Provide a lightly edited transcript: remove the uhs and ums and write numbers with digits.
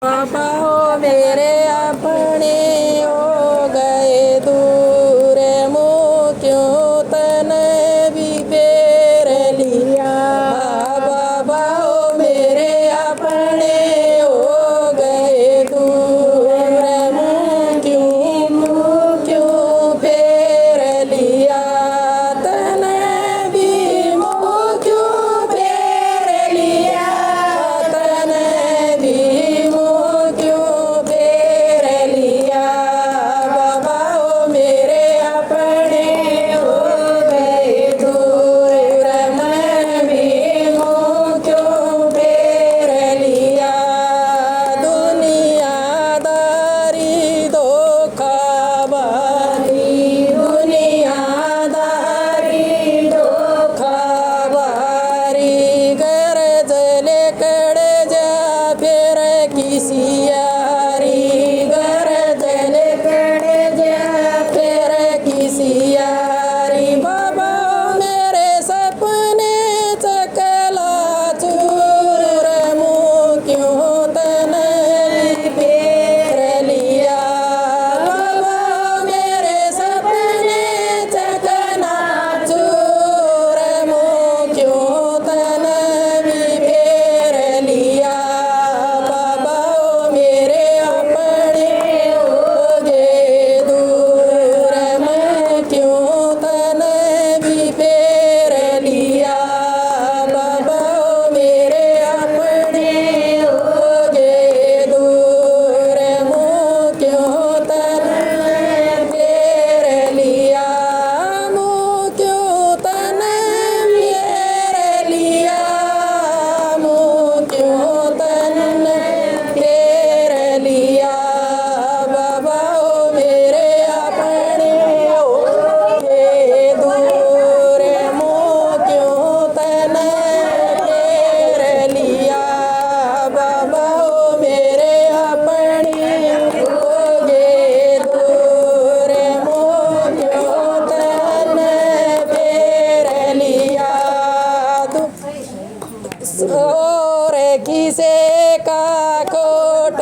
बाबा ओ मेरे अपने हो गए दूर, मुँह क्यों तन भी फेर लिया। बाबा ओ मेरे अपने हो गए दूर, मुँह क्यों फेर लिया। तन भी मुँह क्यों फेर लिया, तन भी मुँह क्यों फेर लिया। बाबा ओ मेरे अपने हो गए दूर, मन भी मुँह क्यों फेर लिया। दुनियादारी धोखाबारी, दुनियादारी धोखाबारी। गरज लेकर जा फिर किसी यारी, गरज लेकर जा फिर किसी यारी। बाबा मेरे सपने चकला चूर, मुँह क्यों तन भी फेर लिया। बाबा मेरे सपने चकना चूर, मुँह क्यों तन भी फेर लिया। बाबा ओ मेरे अपने हो गए दूर, मैं क्यों तन भी फेर लिया। बाबा ओ मेरे अपने हो गए दूर, मुँह क्यों तन फेर लिया। मुँह क्यों तन फेर लिया, मुँह क्यों तन फेर लिया। बाबा ओ मेरे अपने हो गए दूर, मुँह क्यों तन फेर लिया। बाबा ओ मेरे अपने हो गए दूर, मुँह क्यों तन फेर लिया। और किसे का कोट